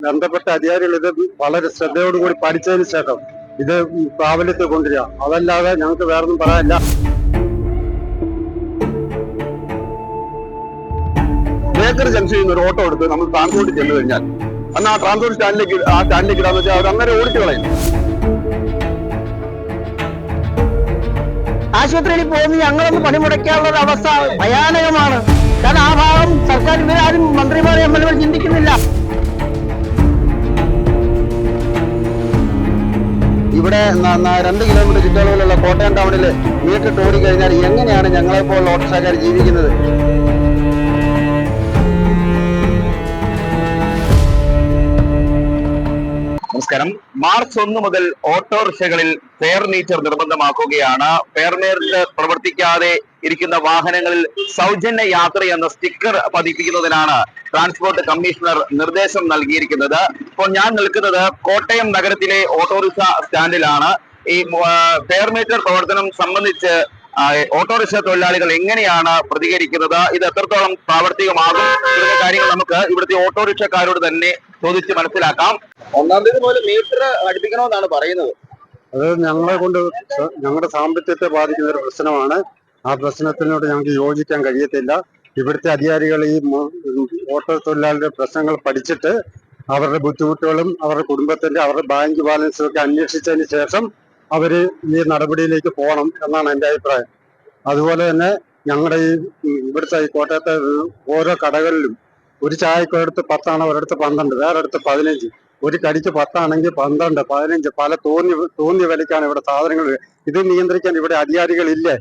ബന്ധപ്പെട്ട അധികാരികൾ ഇത് വളരെ ശ്രദ്ധയോടുകൂടി പഠിച്ചതിന് ശേഷം ഇത് പ്രാബല്യത്തിൽ കൊണ്ടുവരിക. അതല്ലാതെ ഞങ്ങൾക്ക് വേറൊന്നും പറയാനില്ല. ബേക്കറി ജംഗ്ഷനിൽ നിന്ന് ഒരു ഓട്ടോ എടുത്ത് നമ്മൾ ട്രാൻസ്പോർട്ട് ചെന്ന് കഴിഞ്ഞാൽ അന്ന് ആ ട്രാൻസ്പോർട്ട് സ്റ്റാൻഡിലേക്ക് ഇടാന്ന് വെച്ചാൽ അവർ അങ്ങനെ ഓടിച്ചു കളയും. ആശുപത്രിയിൽ പോകുന്ന ഞങ്ങളൊന്ന് പണിമുടക്കാനുള്ള ഒരു അവസ്ഥ ഭയാനകമാണ്. കാരണം ആ ഭാഗം സർക്കാർ ഇവരാരും മന്ത്രിമാരെ എംഎൽഎമാർ ചിന്തിക്കുന്നില്ല. ഇവിടെ 2 കിലോമീറ്റർ ചുറ്റളവിലുള്ള കോട്ടയം ടൗണിൽ മീറ്റർ ഓടിക്കഴിഞ്ഞാൽ എങ്ങനെയാണ് ഞങ്ങളെപ്പോലുള്ള ഓട്ടോറിക്ഷക്കാർ ജീവിക്കുന്നത്? നമസ്കാരം. മാർച്ച് 1 മുതൽ ഓട്ടോറിക്ഷകളിൽ ഫെയർ മീറ്റർ നിർബന്ധമാക്കുകയാണ്. ഫെയർ മീറ്റർ പ്രവർത്തിക്കാതെ ഇരിക്കുന്ന വാഹനങ്ങളിൽ സൗജന്യ യാത്ര എന്ന സ്റ്റിക്കർ പതിപ്പിക്കുന്നതിനാണ് ട്രാൻസ്പോർട്ട് കമ്മീഷണർ നിർദ്ദേശം നൽകിയിരിക്കുന്നത്. ഇപ്പോൾ ഞാൻ നിൽക്കുന്നത് കോട്ടയം നഗരത്തിലെ ഓട്ടോറിക്ഷ സ്റ്റാൻഡിലാണ്. ഈ ഫെയർ മീറ്റർ പ്രവർത്തനം സംബന്ധിച്ച് ഓട്ടോറിക്ഷ തൊഴിലാളികൾ എങ്ങനെയാണ് പ്രതികരിക്കുന്നത്, ഇത് എത്രത്തോളം പ്രാവർത്തികമാകും തുടങ്ങിയ കാര്യങ്ങൾ നമുക്ക് ഇവിടുത്തെ ഓട്ടോറിക്ഷക്കാരോട് തന്നെ ചോദിച്ച് മനസ്സിലാക്കാം. 1-ാം തീയതി മുതൽ മീറ്റർ ഘടിപ്പിക്കണമെന്നാണ് പറയുന്നത്. അത് ഞങ്ങളെ കൊണ്ട് ഞങ്ങളുടെ സാമ്പത്തികത്തെ ബാധിക്കുന്ന ഒരു പ്രശ്നമാണ്. ആ പ്രശ്നത്തിനോട് ഞങ്ങൾക്ക് യോജിക്കാൻ കഴിയത്തില്ല. ഇവിടുത്തെ അധികാരികൾ ഈ ഓട്ടോ തൊഴിലാളികളുടെ പ്രശ്നങ്ങൾ പഠിച്ചിട്ട് അവരുടെ ബുദ്ധിമുട്ടുകളും അവരുടെ കുടുംബത്തിന്റെ അവരുടെ ബാങ്ക് ബാലൻസും ഒക്കെ അന്വേഷിച്ചതിന് ശേഷം അവര് ഈ നടപടിയിലേക്ക് പോകണം എന്നാണ് എൻ്റെ അഭിപ്രായം. അതുപോലെ തന്നെ ഞങ്ങളുടെ ഇവിടുത്തെ ഈ കോട്ടയത്തെ ഓരോ കടകളിലും ഒരു ചായക്കൊരിടത്ത് 10 ഒരിടത്ത് 12, വേറൊരിടത്ത് 15, ഒരു കടിക്ക് 10 ആണെങ്കിൽ 12, 15 പല തോന്നിയ വിലയ്ക്കാണ് ഇവിടെ സാധനങ്ങൾ. ഇത് നിയന്ത്രിക്കാൻ ഇവിടെ അധികാരികളില്ലേ?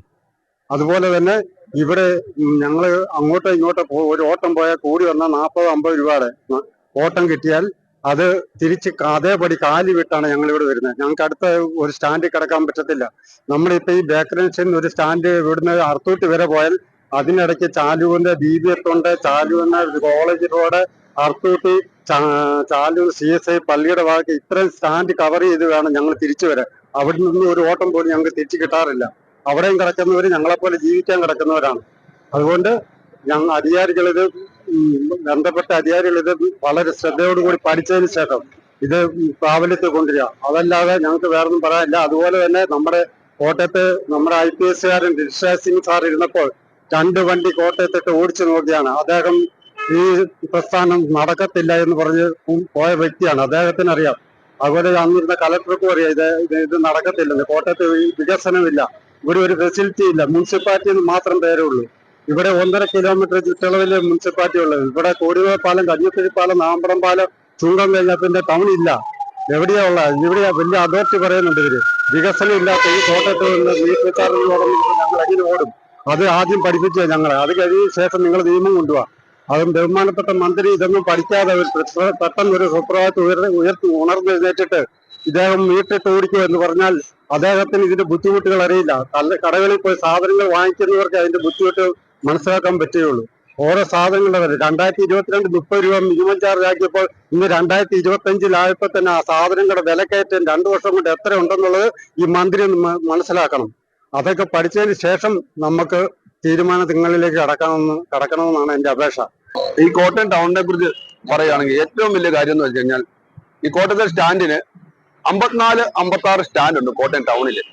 അതുപോലെ തന്നെ ഇവിടെ ഞങ്ങൾ അങ്ങോട്ടോ ഇങ്ങോട്ടോ ഒരു ഓട്ടം പോയാൽ കൂടി വന്നാൽ 40-50 രൂപയുടെ ഓട്ടം കിട്ടിയാൽ അത് തിരിച്ച് അതേപടി കാലി വിട്ടാണ് ഞങ്ങൾ ഇവിടെ വരുന്നത്. ഞങ്ങൾക്ക് അടുത്ത ഒരു സ്റ്റാൻഡിൽ കിടക്കാൻ പറ്റത്തില്ല. നമ്മളിപ്പോ ഈ ബേക്കറി ജംഗ്ഷനിൽ ഒരു സ്റ്റാൻഡ് ഇവിടുന്ന് അർത്തൂട്ടി വരെ പോയാൽ അതിനിടയ്ക്ക് ചാലൂരിന്റെ BBF ഉണ്ട്, ചാലൂരിന്റെ കോളേജ് റോഡ്, അർത്തൂട്ടി, ചാലൂർ CSI പള്ളിയുടെ ഭാഗത്ത് ഇത്രയും സ്റ്റാൻഡ് കവർ ചെയ്ത് വേണം ഞങ്ങൾ തിരിച്ചു വരാൻ. അവിടെ നിന്ന് ഒരു ഓട്ടം പോലും ഞങ്ങൾക്ക് തിരിച്ചു കിട്ടാറില്ല. അവിടെയും കിടക്കുന്നവർ ഞങ്ങളെപ്പോലെ ജീവിക്കാൻ കിടക്കുന്നവരാണ്. അതുകൊണ്ട് ഞങ്ങൾ അധികാരികളിത് ബന്ധപ്പെട്ട അധികാരികളിത് വളരെ ശ്രദ്ധയോടുകൂടി പഠിച്ചതിന് ശേഷം ഇത് പ്രാബല്യത്തിൽ കൊണ്ടുവരിക. അതല്ലാതെ ഞങ്ങൾക്ക് വേറൊന്നും പറയാനില്ല. അതുപോലെ തന്നെ നമ്മുടെ കോട്ടയത്ത് നമ്മുടെ IPS ഋഷിരാജ് സിംഗ് സാർ ഇരുന്നപ്പോൾ 2 വണ്ടി കോട്ടയത്തിട്ട് ഓടിച്ചു നോക്കിയാണ്. അദ്ദേഹം ഈ പ്രസ്ഥാനം നടക്കത്തില്ല എന്ന് പറഞ്ഞ് പോയ വ്യക്തിയാണ്. അദ്ദേഹത്തിന് അറിയാം. അതുപോലെ അന്നിരുന്ന കലക്ടർക്കും അറിയാം ഇത് നടക്കത്തില്ലെന്ന്. കോട്ടയത്ത് വികസനമില്ല, ഇവിടെ ഒരു ഫെസിലിറ്റി ഇല്ല. മുനിസിപ്പാലിറ്റി മാത്രം പേരേ ഉള്ളൂ. ഇവിടെ 1.5 കിലോമീറ്റർ ചുറ്റളവില് മുനിസിപ്പാലിറ്റി ഉള്ളത്. ഇവിടെ കോടിവേപ്പാലം, കഞ്ഞിക്കുഴിപ്പാലം, നാമ്പറം പാലം, ചുങ്കം കഴിഞ്ഞാൽ പിന്നെ ടൗൺ ഇല്ല. എവിടെയാ ഉള്ളത്? ഇവിടെ വലിയ അതോറിറ്റി പറയുന്നുണ്ട്. ഇവര് വികസനം ഇല്ലാത്ത ഈ കോട്ടയത്ത് ഞങ്ങൾ എങ്ങനെ ഓടും? അത് ആദ്യം പഠിപ്പിച്ചേ ഞങ്ങളെ. അത് കഴിഞ്ഞ ശേഷം നിങ്ങൾ നിയമം കൊണ്ടുപോവാ. അതും ബഹുമാനപ്പെട്ട മന്ത്രി ഇതൊന്നും പഠിക്കാതെ പെട്ടെന്ന് ഒരു സുപ്രഭാതത്തിൽ ഉണർന്നെഴുന്നേറ്റിട്ട് ഇദ്ദേഹം മീറ്റിട്ട് ഓടിക്കുക എന്ന് പറഞ്ഞാൽ അദ്ദേഹത്തിന് ഇതിന്റെ ബുദ്ധിമുട്ടുകൾ അറിയില്ല. കടകളിൽ പോയി സാധനങ്ങൾ വാങ്ങിക്കുന്നവർക്ക് അതിന്റെ ബുദ്ധിമുട്ട് മനസ്സിലാക്കാൻ പറ്റുകയുള്ളൂ. ഓരോ സാധനങ്ങളുടെ വില 2022 30 രൂപ മിനിമം ചാർജ് ആക്കിയപ്പോൾ ഇന്ന് 2025 തന്നെ ആ സാധനങ്ങളുടെ വിലക്കയറ്റം 2 വർഷം കൊണ്ട് എത്ര ഉണ്ടെന്നുള്ളത് ഈ മന്ത്രി മനസ്സിലാക്കണം. അതൊക്കെ പഠിച്ചതിന് ശേഷം നമുക്ക് തീരുമാനങ്ങളിലേക്ക് കടക്കണമെന്നാണ് എന്റെ അപേക്ഷ. ഈ കോട്ടയം ടൗണിനെ കുറിച്ച് പറയുകയാണെങ്കിൽ ഏറ്റവും വലിയ കാര്യം എന്ന് വെച്ച് കഴിഞ്ഞാൽ ഈ കോട്ടയത്തെ സ്റ്റാൻഡിന് 54-56 സ്റ്റാൻഡ് ഉണ്ട് കോട്ടയം ടൗണില്.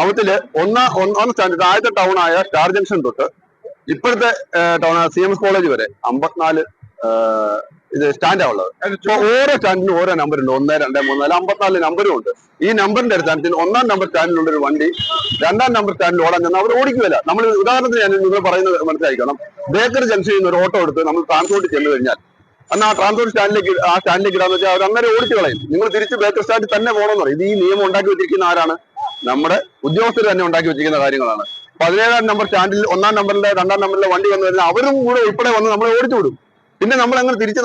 അവത്തില് ഒന്നാം സ്റ്റാൻഡ് ആദ്യത്തെ ടൗണായ സ്റ്റാർ ജംഗ്ഷൻ തൊട്ട് ഇപ്പോഴത്തെ ടൗൺ CMS കോളേജ് വരെ 54 ഇത് സ്റ്റാൻഡാണ് ഉള്ളത്. ഇപ്പൊ ഓരോ സ്റ്റാൻഡിനും ഓരോ നമ്പറുണ്ട്. 1, 2, 3, 4, 54 നമ്പരും ഉണ്ട്. ഈ നമ്പറിന്റെ അടിസ്ഥാനത്തിൽ 1-ാം നമ്പർ സ്റ്റാൻഡിലുള്ള ഒരു വണ്ടി 2-ാം നമ്പർ സ്റ്റാൻഡിൽ ഓടാൻ ചെന്നാൽ അവർ ഓടിക്കുമല്ല. നമ്മൾ ഉദാഹരണത്തിന് ഞാൻ നിങ്ങൾ പറയുന്നത് മനസ്സിലാക്കണം. ബേക്കറി ജംഗ്ഷനിൽ നിന്ന് ഒരു ഓട്ടോ എടുത്ത് നമ്മൾ ട്രാൻസ്പോർട്ട് ചെന്ന് കഴിഞ്ഞാൽ അന്ന് ആ ട്രാൻസ്പോർട്ട് സ്റ്റാൻഡിലേക്ക് ഇടാന്ന് വെച്ചാൽ അവർ അങ്ങനെ ഓടിച്ചു കളയും. നിങ്ങൾ തിരിച്ച് ബേക്കറി സ്റ്റാൻഡിൽ തന്നെ പോകണമെന്ന് പറയും. ഇത് ഈ നിയമം ഉണ്ടാക്കി വെച്ചിരിക്കുന്ന ആരാണ്? നമ്മുടെ ഉദ്യോഗസ്ഥർ തന്നെ ഉണ്ടാക്കി വെച്ചിരിക്കുന്ന കാര്യങ്ങളാണ്. 17-ാം നമ്പർ സ്റ്റാൻഡിൽ 1-ാം നമ്പറിലെ 2-ാം നമ്പറിലെ വണ്ടി വന്നു കഴിഞ്ഞാൽ അവരും കൂടെ ഉൾപ്പെടെ വന്ന് നമ്മളെ ഓടിച്ചു വിടും. പിന്നെ നമ്മൾ അങ്ങനെ തിരിച്ച്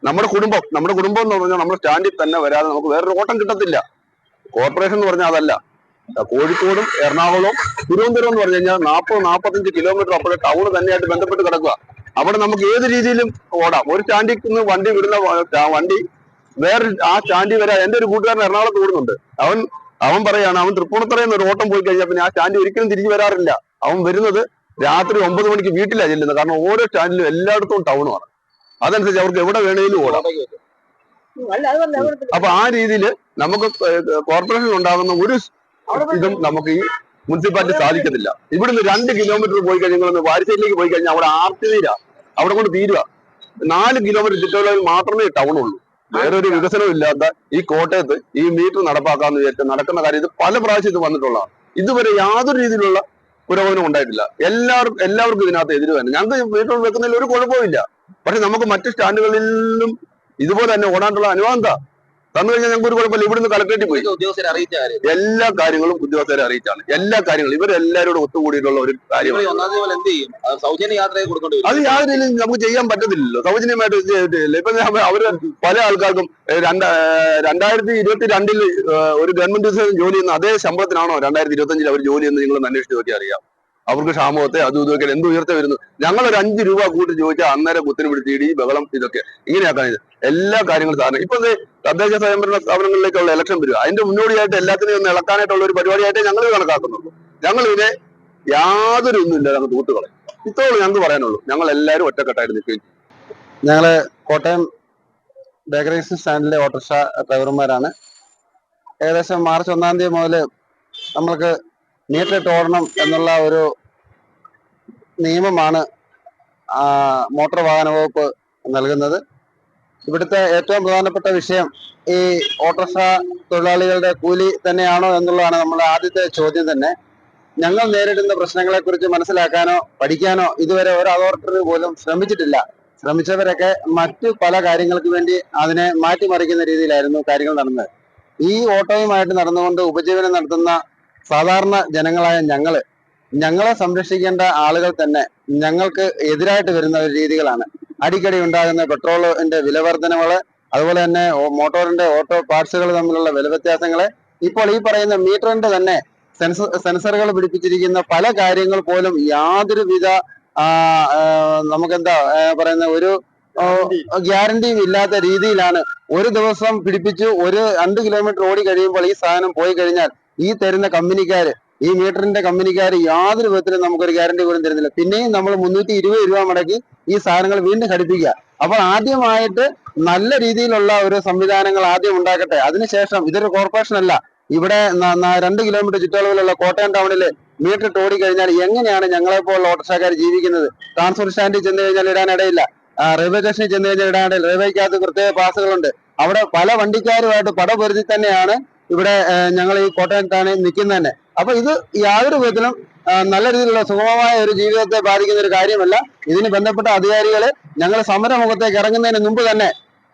നമ്മുടെ കുടുംബം എന്ന് പറഞ്ഞാൽ നമ്മുടെ സ്റ്റാൻഡിൽ തന്നെ വരാതെ നമുക്ക് വേറൊരു ഓട്ടം കിട്ടത്തില്ല. കോർപ്പറേഷൻ എന്ന് പറഞ്ഞാൽ അതല്ല. കോഴിക്കോടും എറണാകുളവും തിരുവനന്തപുരം എന്ന് പറഞ്ഞു കഴിഞ്ഞാൽ 40-45 കിലോമീറ്റർ അപ്പോഴേ ടൗൺ തന്നെയായിട്ട് ബന്ധപ്പെട്ട് കിടക്കുക. അവിടെ നമുക്ക് ഏത് രീതിയിലും ഓടാം. ഒരു സ്റ്റാൻഡിൽ നിന്ന് വണ്ടി വിടുന്ന വണ്ടി വേറെ ആ സ്റ്റാൻഡിൽ വരെ. എന്റെ ഒരു കൂട്ടുകാരൻ എറണാകുളത്ത് ഓടുന്നുണ്ട്. അവൻ പറയാണ്, അവൻ തൃപ്പൂണിത്തുറയിൽ നിന്ന് ഒരു ഓട്ടം പോയി കഴിഞ്ഞാൽ പിന്നെ ആ സ്റ്റാൻഡിൽ ഒരിക്കലും തിരിച്ചു വരാറില്ല. അവൻ വരുന്നത് രാത്രി 9 മണിക്ക് വീട്ടിലാണ് ചെല്ലുന്നത്. കാരണം ഓരോ സ്റ്റാൻഡിലും എല്ലായിടത്തും ടൗണുമാണ്. അതനുസരിച്ച് അവർക്ക് എവിടെ വേണേലും ഓടാം. അപ്പൊ ആ രീതിയിൽ നമുക്ക് കോർപ്പറേഷൻ ഉണ്ടാകുന്ന ഒരു ഇതും നമുക്ക് ഈ മുനിസിപ്പാലിറ്റി സാധിക്കത്തില്ല. ഇവിടുന്ന് 2 കിലോമീറ്റർ പോയി കഴിഞ്ഞാൽ വാരിശ്ശേരിയിലേക്ക് പോയി കഴിഞ്ഞാൽ അവിടെ ആർത്തിതീരാ, അവിടെ കൊണ്ട് തീരുക. 4 കിലോമീറ്റർ ചുറ്റളവിൽ മാത്രമേ ടൗൺ ഉള്ളൂ. വേറൊരു വികസനവും ഇല്ലാത്ത ഈ കോട്ടയത്ത് ഈ മീറ്റർ നടപ്പാക്കാന്ന് വിചാരിച്ച നടക്കുന്ന കാര്യം ഇത് പല പ്രാവശ്യം ഇത് വന്നിട്ടുള്ളതാണ്. ഇതുവരെ യാതൊരു രീതിയിലുള്ള പുരോഗമനം ഉണ്ടായിട്ടില്ല. എല്ലാവർക്കും ഇതിനകത്ത് എതിര് തന്നെ. ഞങ്ങൾക്ക് മീറ്റർ വെക്കുന്നതിൽ ഒരു കുഴപ്പമില്ല. പക്ഷെ നമുക്ക് മറ്റ് സ്റ്റാൻഡുകളിലും ഇതുപോലെ തന്നെ ഓടാനുള്ള അനുവാദം തന്നു കഴിഞ്ഞാൽ ഞങ്ങൾക്ക് ഒരു കുഴപ്പമില്ല. ഇവിടുന്ന് കളക്ടറേറ്റിൽ പോയി ഉദ്യോഗസ്ഥരെ അറിയിച്ച എല്ലാ കാര്യങ്ങളും ഉദ്യോഗസ്ഥരെ അറിയിച്ചാണ്. എല്ലാ കാര്യങ്ങളും ഇവരെല്ലാവരോടും ഒത്തുകൂടിയിട്ടുള്ള ഒരു കാര്യമാണ്. എന്ത് ചെയ്യും? സൗജന്യ യാത്രയെ കൊടുക്കേണ്ടി വരും. അത് യാതൊരു രീതിയിലും നമുക്ക് ചെയ്യാൻ പറ്റത്തില്ലല്ലോ. സൗജന്യമായിട്ട് ചെയ്തിട്ടില്ല. ഇപ്പൊ അവര് പല ആൾക്കാർക്കും 2022 ഒരു ഗവൺമെന്റ് ജോലി ചെയ്യുന്ന അതേ ശമ്പളത്തിനാണോ 2025 അവർ ജോലി എന്ന് നിങ്ങൾ അന്വേഷിച്ച് നോക്കി അറിയാം. അവർക്ക് ക്ഷാമത്തെ അതും ഇതൊക്കെ എന്ത് ഉയർത്തി വരുന്നു. ഞങ്ങളൊരു 5 രൂപ കൂട്ടി ചോദിച്ചാൽ അന്നേരം കുത്തിന് പിടിച്ച് ഇടി ബഹളം ഇതൊക്കെ ഇങ്ങനെയാക്കാൻ എല്ലാ കാര്യങ്ങളും സാധനം. ഇപ്പൊ തദ്ദേശ സ്വയംഭരണ സ്ഥാപനങ്ങളിലേക്കുള്ള ഇലക്ഷൻ വരിക. അതിന്റെ മുന്നോടിയായിട്ട് എല്ലാത്തിനെയും ഒന്ന് ഇളക്കാനായിട്ടുള്ള ഒരു പരിപാടിയായിട്ട് ഞങ്ങൾ കണക്കാക്കുന്നുള്ളൂ. ഞങ്ങൾ ഇതിനെ യാതൊരു ഒന്നുമില്ല ഞങ്ങൾ തൂത്തുകളെ. ഇത്തോളം ഞങ്ങൾക്ക് പറയാനുള്ളൂ. ഞങ്ങൾ എല്ലാവരും ഒറ്റക്കെട്ടായിട്ട് നിൽക്കുകയും ചെയ്യും. ഞങ്ങള് കോട്ടയം ബേക്കറി സ്റ്റാൻഡിലെ ഓട്ടോറിക്ഷ ഡ്രൈവർമാരാണ്. ഏകദേശം മാർച്ച് 1 തീയതി മുതൽ നമ്മൾക്ക് മീറ്റർ ഇട്ട് ഓടണം എന്നുള്ള ഒരു നിയമമാണ് മോട്ടോർ വാഹന വകുപ്പ് നൽകുന്നത്. ഇവിടുത്തെ ഏറ്റവും പ്രധാനപ്പെട്ട വിഷയം ഈ ഓട്ടോറിക്ഷ തൊഴിലാളികളുടെ കൂലി തന്നെയാണോ എന്നുള്ളതാണ് നമ്മുടെ ആദ്യത്തെ ചോദ്യം തന്നെ. ഞങ്ങൾ നേരിടുന്ന പ്രശ്നങ്ങളെക്കുറിച്ച് മനസ്സിലാക്കാനോ പഠിക്കാനോ ഇതുവരെ ഒരു അതോറിറ്റി പോലും ശ്രമിച്ചിട്ടില്ല. ശ്രമിച്ചവരൊക്കെ മറ്റു പല കാര്യങ്ങൾക്ക് വേണ്ടി അതിനെ മാറ്റിമറിക്കുന്ന രീതിയിലായിരുന്നു കാര്യങ്ങൾ നടന്നത്. ഈ ഓട്ടോയുമായിട്ട് നടന്നുകൊണ്ട് ഉപജീവനം നടത്തുന്ന സാധാരണ ജനങ്ങളായ ഞങ്ങളെ സംരക്ഷിക്കേണ്ട ആളുകൾ തന്നെ ഞങ്ങൾക്ക് എതിരായിട്ട് വരുന്ന രീതികളാണ്. അടിക്കടി ഉണ്ടാകുന്ന പെട്രോളിന്റെ വിലവർധനകള്, അതുപോലെ തന്നെ മോട്ടോറിന്റെ ഓട്ടോ പാർട്സുകൾ തമ്മിലുള്ള വില വ്യത്യാസങ്ങള്, ഇപ്പോൾ ഈ പറയുന്ന മീറ്ററിന്റെ തന്നെ സെൻസറുകൾ പിടിപ്പിച്ചിരിക്കുന്ന പല കാര്യങ്ങൾ പോലും യാതൊരുവിധ നമുക്കെന്താ പറയുന്ന ഒരു ഗ്യാരണ്ടിയും ഇല്ലാത്ത രീതിയിലാണ്. ഒരു ദിവസം പിടിപ്പിച്ചു 2 കിലോമീറ്റർ ഓടി കഴിയുമ്പോൾ ഈ സാധനം പോയി കഴിഞ്ഞാൽ ഈ തരുന്ന കമ്പനിക്കാര്, ഈ മീറ്ററിന്റെ കമ്പനിക്കാര് യാതൊരു വിധത്തിലും നമുക്കൊരു ഗ്യാരണ്ടി പോലും തരുന്നില്ല. പിന്നെയും നമ്മൾ 320 രൂപ മുടക്കി ഈ സാധനങ്ങൾ വീണ്ടും ഘടിപ്പിക്കുക. അപ്പോൾ ആദ്യമായിട്ട് നല്ല രീതിയിലുള്ള ഒരു സംവിധാനങ്ങൾ ആദ്യം ഉണ്ടാക്കട്ടെ. അതിനുശേഷം ഇതൊരു കോർപ്പറേഷൻ അല്ല. ഇവിടെ 2 കിലോമീറ്റർ ചുറ്റളവിലുള്ള കോട്ടയം ടൗണില് മീറ്റർ ഇട്ട് ഓടിക്കഴിഞ്ഞാൽ എങ്ങനെയാണ് ഞങ്ങളെപ്പോലുള്ള ഓട്ടോറിക്ഷക്കാർ ജീവിക്കുന്നത്? ട്രാൻസ്പോർട്ട് സ്റ്റാൻഡിൽ ചെന്ന് കഴിഞ്ഞാൽ ഇടാനിടയില്ല, റെയിൽവേ സ്റ്റേഷനിൽ ചെന്ന് കഴിഞ്ഞാൽ ഇടാനിടയില്ല. റെയിൽവേക്കകത്ത് പ്രത്യേക പാസുകളുണ്ട്. അവിടെ പല വണ്ടിക്കാരുമായിട്ട് പടപൊരുതി തന്നെയാണ് ഇവിടെ ഞങ്ങൾ ഈ കോട്ടയം ടൗണിൽ നിൽക്കുന്നത് തന്നെ. അപ്പൊ ഇത് യാതൊരു വിധത്തിലും നല്ല രീതിയിലുള്ള സുഗമമായ ഒരു ജീവിതത്തെ ബാധിക്കുന്ന ഒരു കാര്യമല്ല. ഇതിന് ബന്ധപ്പെട്ട അധികാരികള് ഞങ്ങൾ സമരമുഖത്തേക്ക് ഇറങ്ങുന്നതിന് മുമ്പ് തന്നെ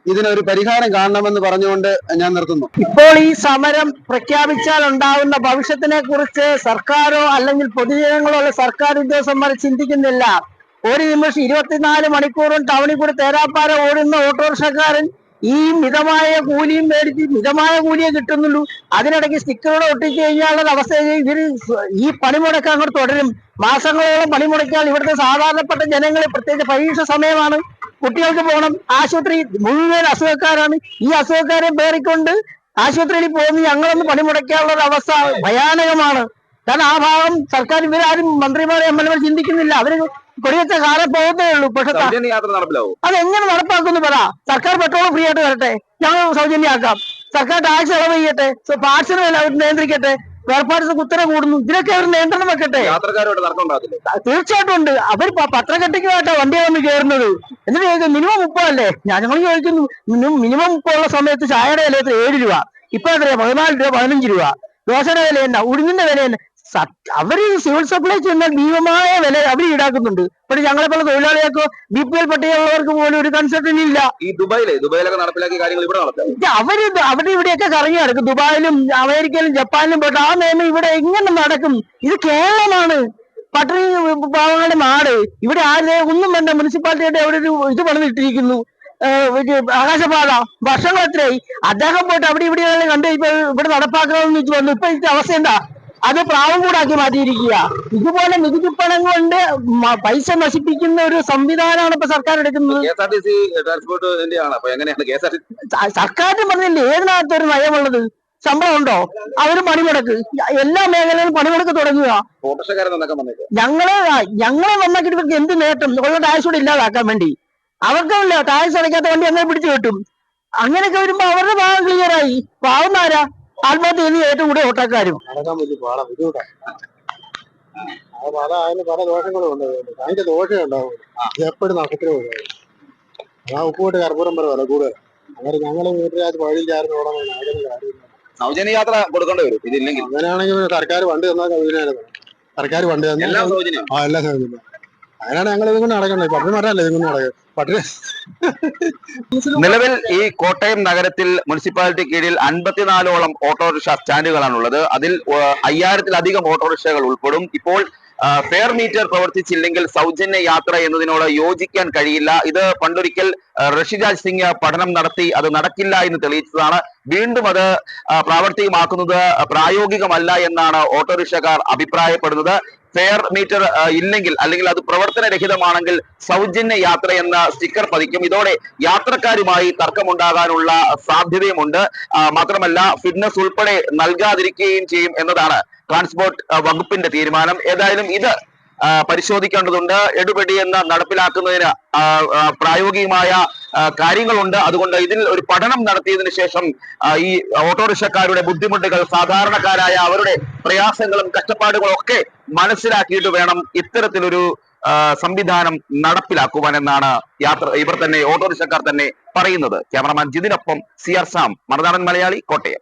ഇതിനൊരു പരിഹാരം കാണണമെന്ന് പറഞ്ഞുകൊണ്ട് ഞാൻ നിർത്തുന്നു. ഇപ്പോൾ ഈ സമരം പ്രഖ്യാപിച്ചാൽ ഉണ്ടാകുന്ന ഭവിഷ്യത്തിനെ കുറിച്ച് സർക്കാരോ അല്ലെങ്കിൽ പൊതുജനങ്ങളോ അല്ലെ സർക്കാർ ഉദ്യോഗസ്ഥന്മാർ ചിന്തിക്കുന്നില്ല. ഒരു നിമിഷം 24 മണിക്കൂറും ടൗണിൽ കൂടി തേരാപ്പാര ഓടുന്ന ഓട്ടോറിക്ഷക്കാരൻ ഈ മിതമായ കൂലിയും മേടിച്ച് മിതമായ കൂലിയെ കിട്ടുന്നുള്ളൂ. അതിനിടയ്ക്ക് സ്റ്റിക്കറുകൾ ഒട്ടിച്ചു കഴിഞ്ഞാലുള്ള അവസ്ഥയിൽ ഇവര് ഈ പണിമുടക്ക് അങ്ങോട്ട് തുടരും. മാസങ്ങളോളം പണിമുടക്കിയാൽ ഇവിടുത്തെ സാധാരണപ്പെട്ട ജനങ്ങൾ, പ്രത്യേകിച്ച് പരീക്ഷ സമയമാണ്, കുട്ടികൾക്ക് പോകണം, ആശുപത്രി മുഴുവൻ അസുഖക്കാരാണ്. ഈ അസുഖക്കാരെ പേറിക്കൊണ്ട് ആശുപത്രിയിൽ പോകുന്ന ഞങ്ങളൊന്ന് പണിമുടക്കാനുള്ള ഒരു അവസ്ഥ ഭയാനകമാണ്. കാരണം ആ ഭാഗം സർക്കാർ ഇവരാരും മന്ത്രിമാരെ എംഎൽഎമാർ ചിന്തിക്കുന്നില്ല. അവര് കൊടിയത്തെ കാലം പോകത്തേ ഉള്ളൂ. പക്ഷെ അതെങ്ങനെ നടപ്പാക്കുന്നു പറ? സർക്കാർ പെട്രോൾ ഫ്രീ ആയിട്ട് വരട്ടെ, ഞങ്ങൾ സൗജന്യമാക്കാം. സർക്കാർ ടാക്സ് ഇളവ് ചെയ്യട്ടെ, പാർട്സിന് അവർ നിയന്ത്രിക്കട്ടെ, വേർപാട്സ് കുത്തര കൂടുന്നു. ഇതിനൊക്കെ അവർ നിയന്ത്രണം വെക്കട്ടെ. തീർച്ചയായിട്ടും ഉണ്ട്. അവർ പത്രക്കെട്ടിക്കുമായിട്ടാണ് വണ്ടിയെ വന്ന് കയറുന്നത്. എന്നിട്ട് ചോദിക്കും മിനിമം 30 അല്ലേ? ഞങ്ങൾ ചോദിക്കുന്നു മിനിമം 30 ഉള്ള സമയത്ത് ചായയുടെ വില 7 രൂപ, ഇപ്പൊ എത്രയാ 14 രൂപ 15 രൂപ. ദോശയുടെ വില തന്നെ, ഉഴുന്നിന്റെ വില തന്നെ. അവര് സിവിൽ സപ്ലൈ ചെന്നാൽ ഭീമമായ വില അവർ ഈടാക്കുന്നുണ്ട്. പക്ഷെ ഞങ്ങളെപ്പോലെ തൊഴിലാളികൾക്കോ BPL പട്ടികയുള്ളവർക്ക് പോലും ഒരു കൺസെപ്ഷൻ ഇല്ല. ഈ ദുബായിലൊക്കെ നടപ്പിലാക്കിയ കാര്യങ്ങൾ ഇവിടെ നടത്താം. അവിടെ ഇവിടെയൊക്കെ കറങ്ങി നടക്കും. ദുബായിലും അമേരിക്കയിലും ജപ്പാനിലും പോയിട്ട് ആ നിയമം ഇവിടെ എങ്ങനെ നടക്കും? ഇത് കേരളമാണ്, പട്ടിണി പാവങ്ങളുടെ നാട്. ഇവിടെ ആരെ ഒന്നും വേണ്ട. മുനിസിപ്പാലിറ്റിയുടെ അവിടെ ഒരു ഇത് പണിതിട്ടിരിക്കുന്നു, ആകാശപാത. വർഷങ്ങൾ എത്രയായി? അദ്ദേഹം പോയിട്ട് അവിടെ ഇവിടെ കണ്ട് ഇപ്പൊ ഇവിടെ നടപ്പാക്കണമെന്ന് വെച്ച് വന്നു. ഇപ്പൊ ഇതിന്റെ അവസ്ഥ എന്താ? അത് പ്രാവും കൂടാക്കി മാറ്റിയിരിക്കുക. ഇതുപോലെ നികുതി പണം കൊണ്ട് പൈസ നശിപ്പിക്കുന്ന ഒരു സംവിധാനമാണ് ഇപ്പൊ സർക്കാർ എടുക്കുന്നത്. സർക്കാരിന് പറഞ്ഞില്ലേ ഏതിനകത്തൊരു നയമുള്ളത്? ശമ്പളം ഉണ്ടോ? അവര് പണിമുടക്ക്, എല്ലാ മേഖലയിലും പണിമുടക്ക് തുടങ്ങുക. ഞങ്ങളെ നന്നാക്കിയിട്ട് ഇവർക്ക് എന്ത് നേട്ടം? ഉള്ള ടാക്സ് കൂടെ ഇല്ലാതാക്കാൻ വേണ്ടി. അവർക്കല്ല ടാക്സ് അടയ്ക്കാത്ത വണ്ടി അങ്ങനെ പിടിച്ചു കിട്ടും. അങ്ങനെയൊക്കെ വരുമ്പോ അവരുടെ ഭാഗം ക്ലിയറായി. പാവുന്നാരാ ആത്മഹത്യ ചെയ്യുന്ന ഏറ്റവും കൂടുതൽ ഓട്ടക്കാരും. നടക്കാൻ വലിയ പാടാ, ബുദ്ധിമുട്ടാണ്. അതിന് പല ദോഷങ്ങളും ഉണ്ട്. അതിന്റെ ദോഷം ഉണ്ടാവും, എപ്പോഴും നഷ്ടത്തിലും ഉണ്ടാവും. ആ ഉപ്പുപോട്ട് കർപ്പൂരം വരെ വില കൂടുതൽ. അങ്ങനെ ഞങ്ങൾ വീട്ടിൽ വഴിയിൽ ചാർന്ന് ഓടാൻ കാര്യമില്ല. സൗജന്യ യാത്ര കൊടുക്കേണ്ടി വരും ഇതില്ലെങ്കിൽ. അങ്ങനെയാണെങ്കിൽ സർക്കാർ വണ്ടി തന്നാൽ സൗകര്യമായിരുന്നു. സർക്കാർ വണ്ടി തന്നാൽ എല്ലാം സൗജന്യം. എല്ലാം സൗകര്യം. അതിനാണ് ഞങ്ങൾ ഇതുകൊണ്ട് നടക്കണ്ടേ. പട്ടിണി മരമല്ലേ ഇതുകൊണ്ട് നടക്കുക. പട്ടിണി നിലവിൽ ഈ കോട്ടയം നഗരത്തിൽ മുനിസിപ്പാലിറ്റി കീഴിൽ 54ഓളം ഓട്ടോറിക്ഷ സ്റ്റാൻഡുകളാണുള്ളത്. അതിൽ 5000-ലധികം ഓട്ടോറിക്ഷകൾ ഉൾപ്പെടും. ഇപ്പോൾ ഫെയർ മീറ്റർ പ്രവർത്തിച്ചില്ലെങ്കിൽ സൗജന്യ യാത്ര എന്നതിനോട് യോജിക്കാൻ കഴിയില്ല. ഇത് പണ്ടൊരിക്കൽ ഋഷിരാജ് സിംഗ് പഠനം നടത്തി അത് നടക്കില്ല എന്ന് തെളിയിച്ചതാണ്. വീണ്ടും അത് പ്രാവർത്തികമാക്കുന്നത് പ്രായോഗികമല്ല എന്നാണ് ഓട്ടോറിക്ഷക്കാർ അഭിപ്രായപ്പെടുന്നത്. ഫെയർ മീറ്റർ ഇല്ലെങ്കിൽ അല്ലെങ്കിൽ അത് പ്രവർത്തനരഹിതമാണെങ്കിൽ സൗജന്യ യാത്ര എന്ന സ്റ്റിക്കർ പതിക്കും. ഇതോടെ യാത്രക്കാരുമായി തർക്കമുണ്ടാകാനുള്ള സാധ്യതയുമുണ്ട്. മാത്രമല്ല ഫിറ്റ്നസ് ഉൾപ്പെടെ നൽകാതിരിക്കുകയും ചെയ്യും എന്നതാണ് ട്രാൻസ്പോർട്ട് വകുപ്പിന്റെ തീരുമാനം. ഏതായാലും ഇത് പരിശോധിക്കേണ്ടതുണ്ട്. എടുപടി എന്ന് നടപ്പിലാക്കുന്നതിന് പ്രായോഗികമായ കാര്യങ്ങളുണ്ട്. അതുകൊണ്ട് ഇതിൽ ഒരു പഠനം നടത്തിയതിനു ശേഷം ഈ ഓട്ടോറിക്ഷക്കാരുടെ ബുദ്ധിമുട്ടുകൾ, സാധാരണക്കാരായ അവരുടെ പ്രയാസങ്ങളും കഷ്ടപ്പാടുകളും ഒക്കെ മനസ്സിലാക്കിയിട്ട് വേണം ഇത്തരത്തിലൊരു സംവിധാനം നടപ്പിലാക്കുവാൻ എന്നാണ് ഇവർ തന്നെ ഓട്ടോറിക്ഷക്കാർ തന്നെ പറയുന്നത്. Cameraman ജിതിനൊപ്പം CR Sam, Marunadan Malayali, Kottayam.